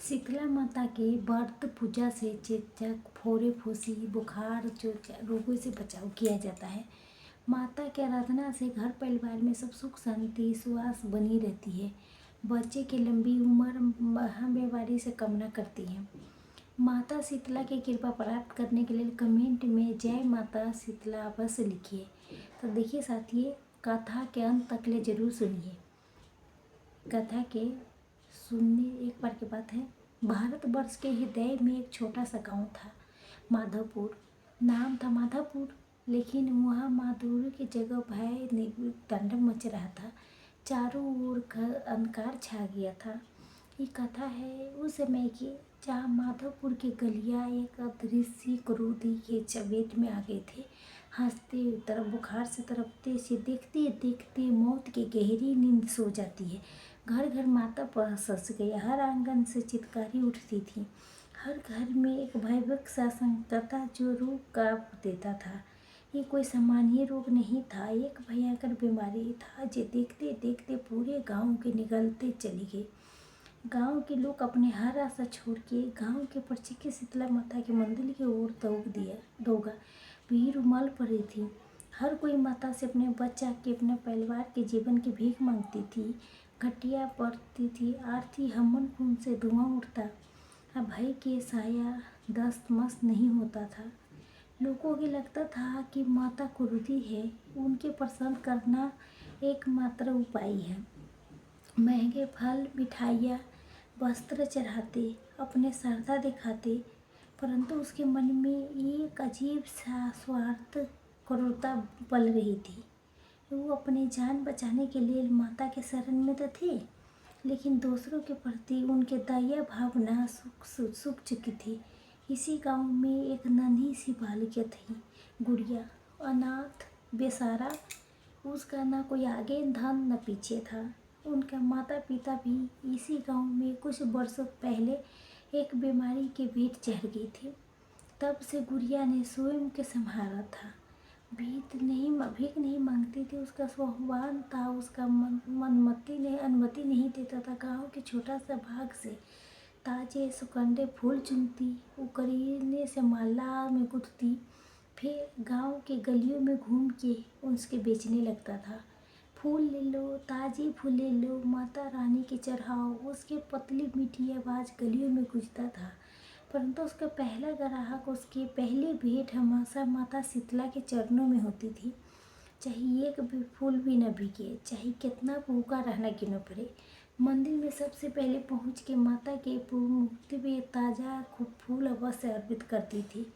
शीतला माता के व्रत पूजा से चेचक, फोड़े फुंसी, बुखार, चोट रोगों से बचाव किया जाता है। माता की आराधना से घर परिवार में सब सुख शांति सुहास बनी रहती है। बच्चे की लंबी उम्र बीमारी से कामना करती है। माता शीतला की कृपा प्राप्त करने के लिए कमेंट में जय माता शीतला अवश्य लिखिए। तो देखिए साथियों, कथा के अंत तक ले जरूर सुनिए। कथा के सुनने एक बार की बात है। भारतवर्ष के हृदय में एक छोटा सा गांव था, माधवपुर। नाम था माधवपुर, लेकिन वहाँ माधुरी की जगह भय तांडव मच रहा था। चारों ओर अंधकार छा गया था। ये कथा है उस समय की जहाँ माधवपुर की गलियाँ एक अदृश्य क्रोधी के चपेट में आ गए थे। हंसते तरफ बुखार से तड़पते से देखते देखते मौत की गहरी नींद सो जाती है। घर घर माता पर सस गया, हर आंगन से चित्कारी उठती थी। हर घर में एक भयावह सा संकट था जो रूह कांप देता था। ये कोई सामान्य रोग नहीं था, एक भयंकर बीमारी था जो देखते देखते पूरे गांव के निगलते चली गई। गांव के लोग अपने हर आशा छोड़ के गांव के प्रसिद्ध शीतला माता के मंदिर की ओर दौड़ा। भीड़ उमड़ पड़ी थी। हर कोई माता से अपने बच्चा के अपने परिवार के जीवन की भीख मांगती थी। घटिया पड़ती थी, आरती हमन खून से धुआं उठता। अब भय के साया दस्त मस्त नहीं होता था। लोगों को लगता था कि माता क्रोधी है, उनके प्रसन्न करना एकमात्र उपाय है। महंगे फल मिठाइयाँ वस्त्र चढ़ाते, अपने श्रद्धा दिखाते, परंतु उसके मन में एक अजीब सा स्वार्थ क्रूरता पल रही थी। वो अपनी जान बचाने के लिए माता के शरण में तो थे, लेकिन दूसरों के प्रति उनके दया भावना सूख चुकी थी। इसी गांव में एक नन्ही सी बालिका थी, गुड़िया, अनाथ बेसारा। उसका ना कोई आगे धन न पीछे था। उनका माता पिता भी इसी गांव में कुछ वर्षों पहले एक बीमारी के भेंट चढ़ गई थी। तब से गुड़िया ने स्वयं के संभाला था। भीख नहीं मांगती थी, उसका स्वभाव था, उसका अनुमति नहीं देता था। गांव के छोटा सा भाग से ताजे सुगंधे फूल चुनती, उकरीने से माला में गुथती, फिर गांव के गलियों में घूम के उसके बेचने लगता था। फूल ले लो, ताजे फूल ले लो, माता रानी के चढ़ाओ। उसकी पतली मीठी आवाज़ गलियों में गूंजता था। परंतु उसका पहला ग्राहक, उसकी पहली भेंट हमेशा माता शीतला के चरणों में होती थी। चाहे एक भी फूल भी न बिके, चाहे कितना भूखा रहना क्यों न पड़े, मंदिर में सबसे पहले पहुंच के माता के मूर्ति में ताज़ा फूल अवश्य अर्पित करती थी।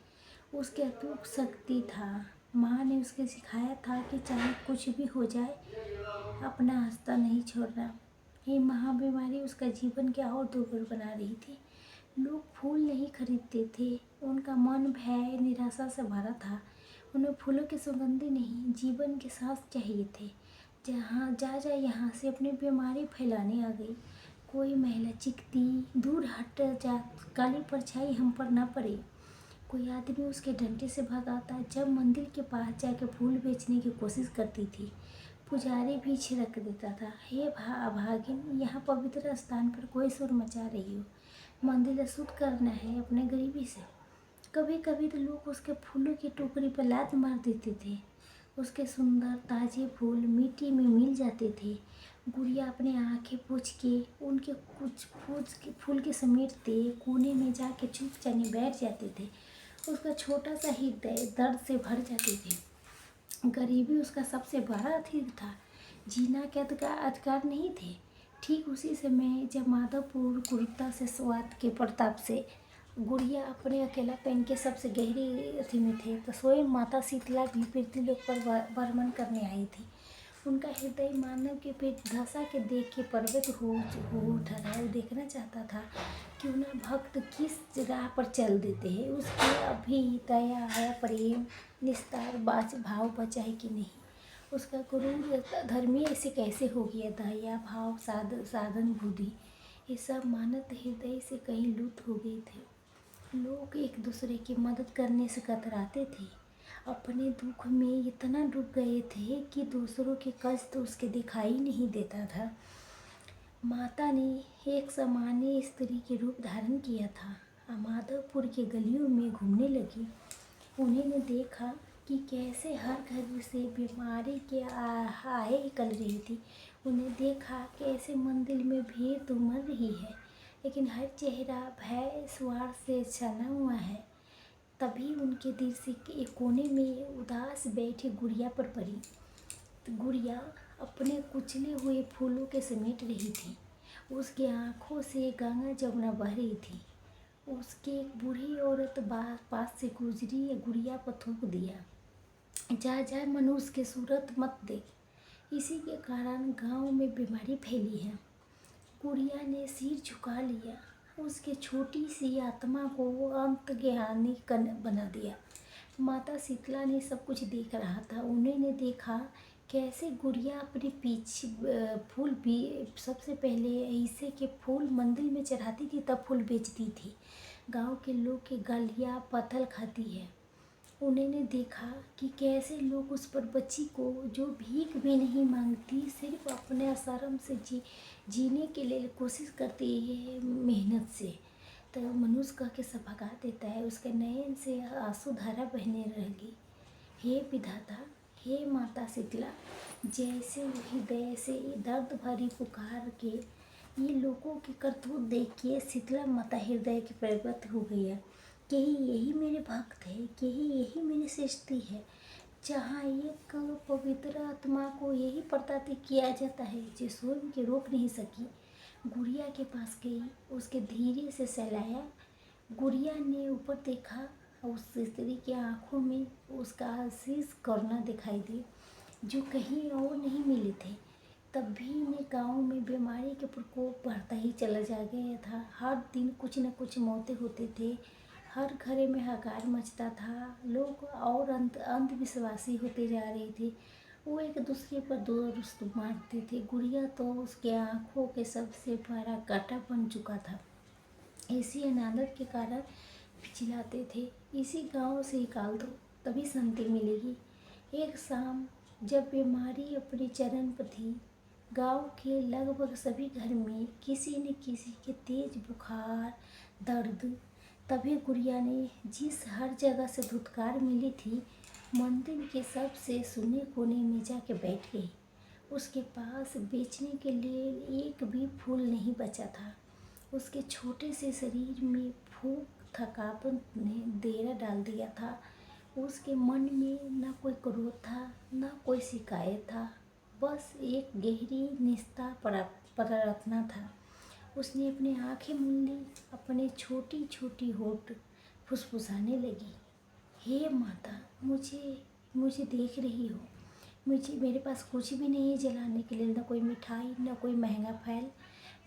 उसके अतूट शक्ति था। माँ ने उसके सिखाया था कि चाहे कुछ भी हो जाए, अपना आस्था नहीं छोड़ना। ये महाबीमारी उसका जीवन क्या और दुर्भर बना रही थी। लोग फूल नहीं खरीदते थे, उनका मन भय निराशा से भरा था। उन्हें फूलों की सुगंधी नहीं, जीवन के सांस चाहिए थे। जहाँ जा यहाँ से अपनी बीमारी फैलाने आ गई। कोई महिला चीखती, दूर हट जा, काली परछाई हम पर ना पड़े। कोई आदमी उसके डंडे से भगाता जब मंदिर के पास जाकर फूल बेचने की कोशिश करती थी। पुजारी भी छिड़क देता था, हे अभागिन, यहाँ पवित्र स्थान पर कोई शोर मचा रही हो, मंदिर शुद्ध करना है अपने गरीबी से। कभी कभी तो लोग उसके फूलों की टोकरी पर लात मार देते थे। उसके सुंदर ताजे फूल मिट्टी में मिल जाते थे। गुड़िया अपने आंखें पोंछ के उनके कुछ फूल के समेटते, कोने में जाके चुपचाप बैठ जाते थे। उसका छोटा सा हृदय दर्द से भर जाते थे। गरीबी उसका सबसे बड़ा अधिक था, जीना के अधिकार नहीं थे। ठीक उसी समय जब माधवपुर क्रूरता से स्वाद के प्रताप से गुड़िया अपने अकेलापन के सबसे गहरी अथी में थे, तो स्वयं माता शीतला भी पृथ्वीलोक पर वर्मन करने आई थी। उनका हृदय मानव के पेट धसा के देख के पर्वत हो उठा था। वो देखना चाहता था क्यों ना भक्त किस राह पर चल देते हैं, उसके अभी दया है, प्रेम निस्तार भाव बचा है कि नहीं। उसका क्रूर धर्मी ऐसे कैसे हो गया, दया भाव साधन बुद्धि ये सब मानव हृदय से कहीं लुप्त हो गए थे। लोग एक दूसरे की मदद करने से कतराते थे, अपने दुख में इतना डूब गए थे कि दूसरों के कष्ट उसके दिखाई नहीं देता था। माता ने एक सामान्य स्त्री के रूप धारण किया था। माधवपुर के गलियों में घूमने लगी। उन्होंने देखा कि कैसे हर घर से बीमारी के आए निकल रही थी। उन्हें देखा कैसे मंदिर में भीड़ तो उमड़ रही है, लेकिन हर चेहरा भय स्वार से छना हुआ है। तभी उनके दिल से एक कोने में उदास बैठी गुड़िया पर पड़ी। गुड़िया अपने कुचले हुए फूलों के समेट रही थी। उसकी आंखों से गंगा जमुना बह रही थी। उसकी एक बूढ़ी औरत पास से गुजरी या गुड़िया पर थूक दिया, जा जा मनुष्य की सूरत मत देख। इसी के कारण गांव में बीमारी फैली है। गुड़िया ने सिर झुका लिया। उसके छोटी सी आत्मा को अंतर्ज्ञानी बना दिया। माता शीतला ने सब कुछ देख रहा था। उन्होंने देखा कैसे गुड़िया अपने पीछे फूल भी सबसे पहले ऐसे के फूल मंदिर में चढ़ाती थी, तब फूल बेचती थी। गांव के लोग के गलिया पत्थर खाती है। उन्होंने देखा कि कैसे लोग उस पर बच्ची को, जो भीख भी नहीं मांगती, सिर्फ अपने शर्म से जीने के लिए कोशिश करती है मेहनत से, तो मनुष्य कह के सब भगा देता है। उसके नयन से आंसू धारा बहने लगी। हे विधाता, हे माता शीतला, जैसे हृदय से दर्द भरी पुकार के ये लोगों की करतूत देखिए शीतला माता हृदय की प्रगट हो गई है। यही मेरे भक्त है, यही मेरी सृष्टि है, जहाँ एक पवित्र आत्मा को यही प्रताड़ित किया जाता है जो स्वयं के रोक नहीं सकी। गुड़िया के पास गई, उसके धीरे से सहलाया। गुड़िया ने ऊपर देखा। उस स्त्री की आंखों में उसका आशीष करुणा दिखाई दी, जो कहीं और नहीं मिले थे। तब भी ने गांव में बीमारी के प्रकोप बढ़ता ही चला जा गया था। हर दिन कुछ न कुछ मौतें होते थे। हर घर में हाहाकार मचता था। लोग और अंधविश्वासी होते जा रहे थे। वो एक दूसरे पर दोष मारते थे। गुड़िया तो उसके आंखों के सबसे बड़ा कांटा बन चुका था। इसी अनादर के कारण चिल्लाते थे, इसी गांव से निकाल दो, तभी शांति मिलेगी। एक शाम जब बीमारी अपने चरम पर थी, गांव के लगभग सभी घर में किसी न किसी के तेज बुखार, दर्द, तभी गुड़िया ने जिस हर जगह से धुतकार मिली थी, मंदिर के सबसे सुने कोने में जाके बैठ गई। उसके पास बेचने के लिए एक भी फूल नहीं बचा था। उसके छोटे से शरीर में भूख थकापन ने डेरा डाल दिया था। उसके मन में न कोई क्रोध था, न कोई शिकायत था, बस एक गहरी निस्ता प्रार्थना था। उसने अपनी आंखें मूंद ली, अपने छोटी छोटी होठ फुसफुसाने लगी, हे माता, मुझे देख रही हो। मेरे पास कुछ भी नहीं है जलाने के लिए, न कोई मिठाई, न कोई महंगा फल,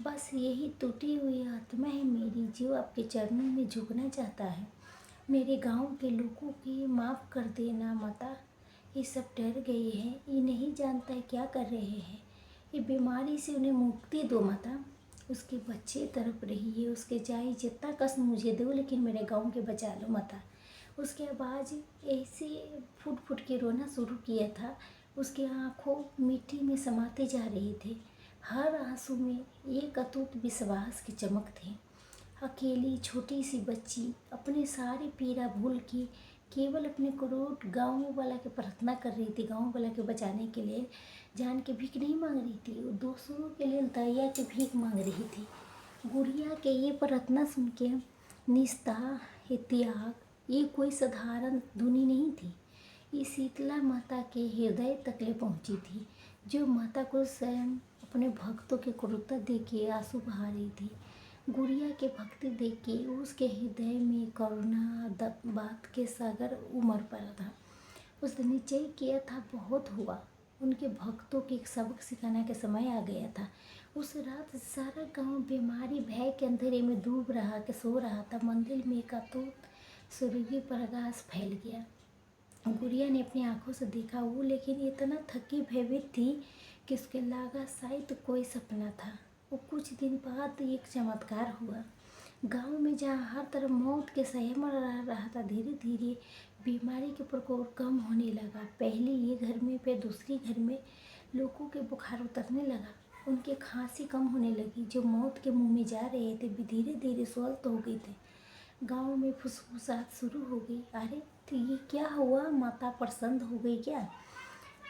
बस यही टूटी हुई आत्मा है मेरी, जो आपके चरणों में झुकना चाहता है। मेरे गांव के लोगों की माफ़ कर देना माता। ये सब डर गए हैं, ये नहीं जानता है क्या कर रहे हैं। ये बीमारी से उन्हें मुक्ति दो माता। उसके बच्चे तड़प रही है, उसके जाए जितना कष्ट मुझे दो, लेकिन मेरे गांव के बचा लो माता। उसके आवाज़ ऐसे फुट फुट के रोना शुरू किया था। उसकी आंखों मिट्टी में समाते जा रहे थे। हर आंसू में एक अटूट विश्वास की चमक थी। अकेली छोटी सी बच्ची अपने सारे पीड़ा भूल के केवल अपने क्रोध गाँव वाला के प्रार्थना कर रही थी। गाँव वाला के बचाने के लिए जान के भीख नहीं मांग रही थी, वो दूसरों के लिए दया की भीख मांग रही थी। गुड़िया के ये प्रार्थना सुन के निष्ठा, त्याग, ये कोई साधारण धुनी नहीं थी। ये शीतला माता के हृदय तक ले पहुँची थी, जो माता को स्वयं अपने भक्तों के क्रूरता देख के आंसू बहा रही थी। गुड़िया के भक्ति देख के उसके हृदय में करुणा बात के सागर उमड़ पड़ा था। उसने निश्चय किया था, बहुत हुआ। उनके भक्तों के सबक सिखाने का समय आ गया था। उस रात सारा गांव बीमारी भय के अंधेरे में डूब रहा के सो रहा था। मंदिर में एक अटूट स्वर्गीय प्रकाश फैल गया। गुड़िया ने अपनी आंखों से देखा वो, लेकिन इतना थकी भयभीत थी कि उसके लगा शायद कोई सपना था। वो कुछ दिन बाद एक चमत्कार हुआ। गांव में जहाँ हर तरफ मौत के सहम रहा था, धीरे धीरे बीमारी के प्रकोप कम होने लगा। पहले ये घर में, फिर दूसरी घर में लोगों के बुखार उतरने लगा। उनकी खांसी कम होने लगी। जो मौत के मुंह में जा रहे थे धीरे धीरे स्वस्थ हो गए थे। गांव में फुसफुसाहट शुरू हो गई। अरे तो ये क्या हुआ, माता प्रसन्न हो गई क्या?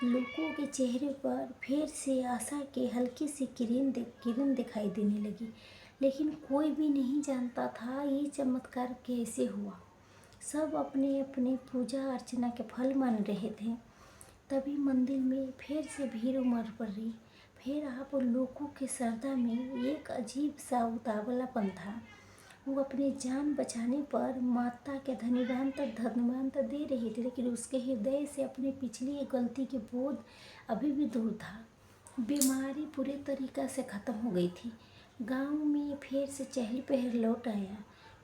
लोगों के चेहरे पर फिर से आशा की हल्की सी किरण दिखाई देने लगी। लेकिन कोई भी नहीं जानता था ये चमत्कार कैसे हुआ। सब अपने अपने पूजा अर्चना के फल मान रहे थे। तभी मंदिर में फिर से भीड़ उमड़ पड़ी। फिर आप लोगों के श्रद्धा में एक अजीब सा उतावलापन था। वो अपनी जान बचाने पर माता के धन्यवाद दे रही थी, लेकिन उसके हृदय से अपनी पिछली गलती की बोझ अभी भी दूर था। बीमारी पूरे तरीक़ा से ख़त्म हो गई थी। गांव में फिर से चहल पहल लौट आया।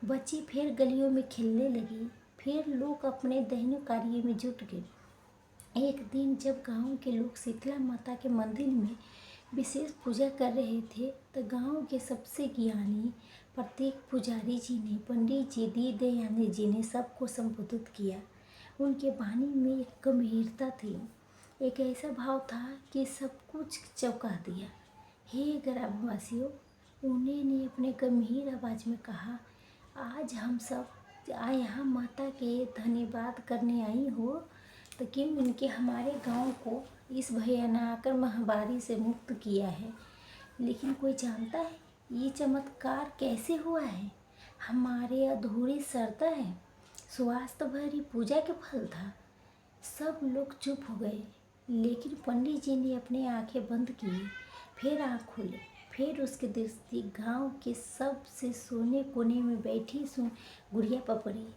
बच्ची फिर गलियों में खेलने लगी। फिर लोग अपने दैनिक कार्य में जुट गए। एक दिन जब गांव के लोग शीतला माता के मंदिर में विशेष पूजा कर रहे थे, तो गांव के सबसे ज्ञानी प्रत्येक पुजारी जी ने, पंडित जी, दीनदयाल जी ने सबको संबोधित किया। उनके वाणी में एक गंभीरता थी, एक ऐसा भाव था कि सब कुछ चौंका दिया। हे ग्रामवासियों, उन्होंने अपने गंभीर आवाज़ में कहा, आज हम सब यहाँ माता के धन्यवाद करने आई हो, तो क्यों इनके हमारे गांव को इस भयानक महामारी से मुक्त किया है। लेकिन कोई जानता है ये चमत्कार कैसे हुआ है? हमारे अधूरी श्रद्धा है, स्वास्थ्य भरी पूजा के फल था। सब लोग चुप हो गए। लेकिन पंडित जी ने अपनी आंखें बंद की, फिर आँख खोली। फिर उसकी दृष्टि गांव के सबसे सोने कोने में बैठी गुड़िया पर पड़ी,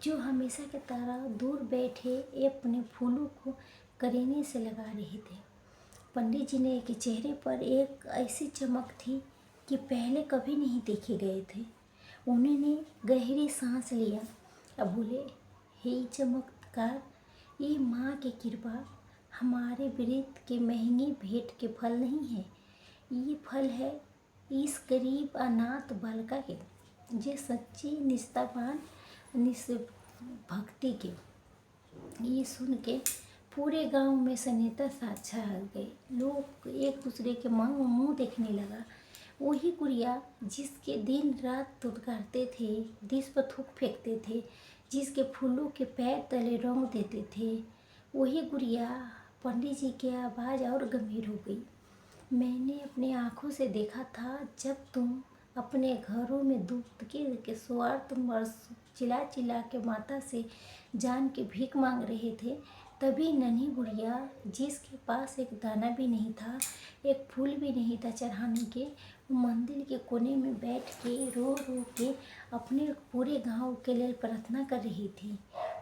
जो हमेशा की तरह दूर बैठे अपने फूलों को करीने से लगा रहे थे। पंडित जी ने के चेहरे पर एक ऐसी चमक थी कि पहले कभी नहीं देखे गए थे। उन्होंने गहरी सांस लिया। अब बोले, हे चमत्कार, ये माँ की कृपा हमारे व्रत के महंगी भेंट के फल नहीं है। ये फल है इस गरीब अनाथ बालिका के, जो सच्ची निष्ठावान भक्ति के। ये सुन के पूरे गांव में सन्नाटा सा छा गए। लोग एक दूसरे के मुंह देखने लगा। वही गुड़िया जिसके दिन रात धुतकारते थे, जिस पर थूक फेंकते थे, जिसके फूलों के पैर तले रंग देते थे, वही गुड़िया। पंडित जी की आवाज़ और गंभीर हो गई। मैंने अपनी आँखों से देखा था जब तुम अपने घरों में दूध के स्वार्थ चिल्ला चिल्ला के माता से जान के भीख मांग रहे थे, तभी नन्ही गुड़िया जिसके पास एक दाना भी नहीं था, एक फूल भी नहीं था चढ़ाने के, वो मंदिर के कोने में बैठ के रो रो के अपने पूरे गांव के लिए प्रार्थना कर रही थी।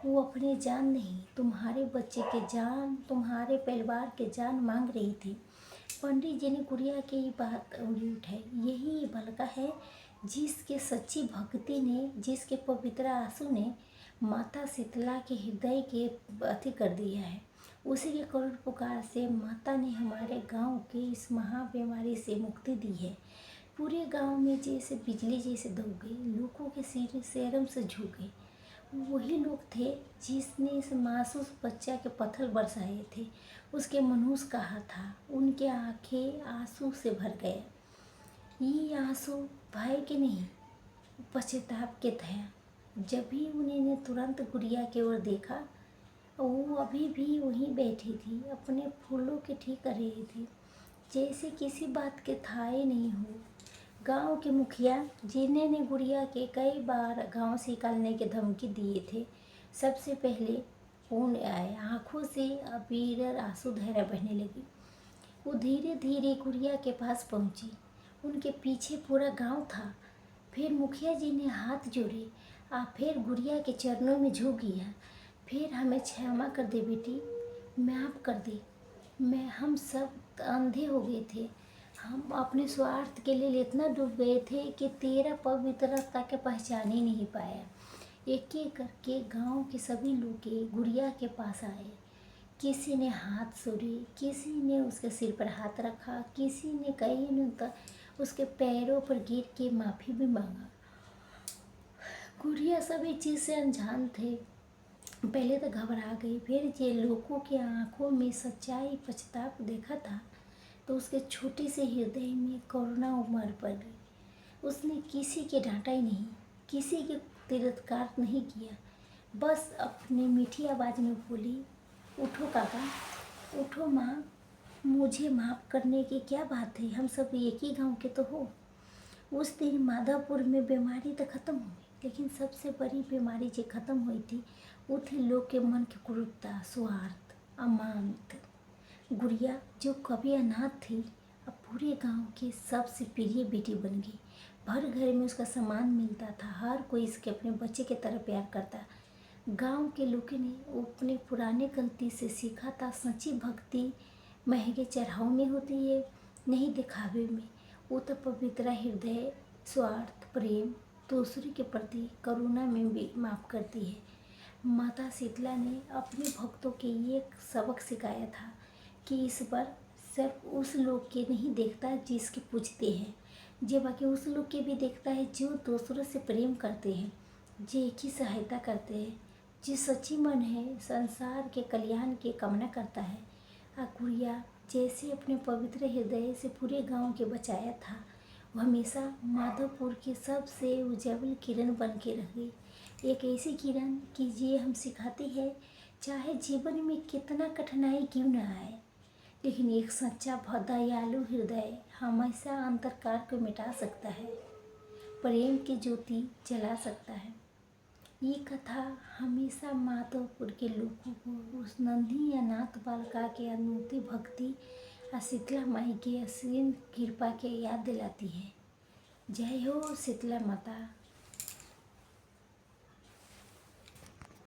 वो अपनी जान नहीं, तुम्हारे बच्चे के जान, तुम्हारे परिवार के जान मांग रही थी। पंडित जी ने गुड़िया की बात उंगली उठाई। यही बालिका है जिसके सच्ची भक्ति ने, जिसके पवित्र आंसू ने माता शीतला के हृदय के अति कर दिया है। उसी के करुण पुकार से माता ने हमारे गांव के इस महाबीमारी से मुक्ति दी है। पूरे गांव में जैसे बिजली जैसे दौड़ गई। लोगों के सिर शर्म से झुक गए। वही लोग थे जिसने इस मासूम बच्चा के पत्थर बरसाए थे। उसके मनहूस कहा था। उनके आंखें आंसू से भर गए। ये आंसू भय के नहीं, पश्चाताप के थे। जब भी उन्होंने तुरंत गुड़िया की ओर देखा, वो अभी भी वहीं बैठी थी, अपने फूलों के ठीक कर रही थी, जैसे किसी बात के था ही नहीं हो। गांव के मुखिया, जिन्होंने गुड़िया के कई बार गांव से निकालने के धमकी दिए थे, सबसे पहले उन आए। आँखों से अबीर आंसू धारा बहने लगी। वो धीरे धीरे गुड़िया के पास पहुंची। उनके पीछे पूरा गांव था। फिर मुखिया जी ने हाथ जोड़े, फिर गुड़िया के चरणों में झुक गया। फिर हमें क्षमा कर दे बेटी, माफ़ कर दे। हम सब अंधे हो गए थे। हम अपने स्वार्थ के लिए इतना डूब गए थे कि तेरा पवित्रता के पहचान ही नहीं पाया। एक एक करके गांव के सभी लोग गुड़िया के पास आए। किसी ने हाथ जोड़े, किसी ने उसके सिर पर हाथ रखा, किसी ने कई ने तो उसके पैरों पर गिर के माफ़ी भी मांगा। गुड़िया सभी चीज़ से अनजान थे। पहले तो घबरा गई, फिर ये लोगों की आंखों में सच्चाई पछताप देखा था। तो उसके छोटे से हृदय में करुणा उमड़ पड़ गई। उसने किसी के डांटा ही नहीं, किसी के तिरस्कार नहीं किया, बस अपनी मीठी आवाज़ में बोली, उठो काका, उठो माँ, मुझे माफ़ करने की क्या बात है, हम सब एक ही गांव के तो हो। उस दिन माधवपुर में बीमारी तो ख़त्म हुई, लेकिन सबसे बड़ी बीमारी जो ख़त्म हुई थी वो थी लोग के मन की क्रूरता, स्वार्थ, अमानत। गुड़िया जो कभी अनाथ थी अब पूरे गांव की सबसे प्रिय बेटी बन गई। भर घर में उसका सामान मिलता था, हर कोई इसके अपने बच्चे की तरह प्यार करता। गांव के लोगों ने अपने पुराने गलती से सीखा था, सच्ची भक्ति महंगे चढ़ाव में होती है, नहीं दिखावे में। वो तो पवित्र हृदय, स्वार्थ, प्रेम, दूसरे के प्रति करुणा में भी माफ़ करती है। माता शीतला ने अपने भक्तों के ये एक सबक सिखाया था कि इस बार सिर्फ उस लोग के नहीं देखता जिसके पूजते हैं, जो बाकी उस लोग के भी देखता है जो दूसरों से प्रेम करते हैं, जो एक ही सहायता करते हैं, जो सच्ची मन है, संसार के कल्याण की कामना करता है। गुड़िया जैसे अपने पवित्र हृदय से पूरे गांव के बचाया था, वो हमेशा माधवपुर की सबसे उज्जवल किरण बन के रह गई। एक ऐसी किरण कि ये हम सिखाती है, चाहे जीवन में कितना कठिनाई क्यों न आए, लेकिन एक सच्चा दयालु हृदय हमेशा अंधकार को मिटा सकता है, प्रेम की ज्योति जला सकता है। ये कथा हमेशा माधवपुर के लोगों को उस नन्ही अनाथ बालिका के अनूठी भक्ति और शीतला माई की असीम कृपा की याद दिलाती है। जय हो शीतला माता।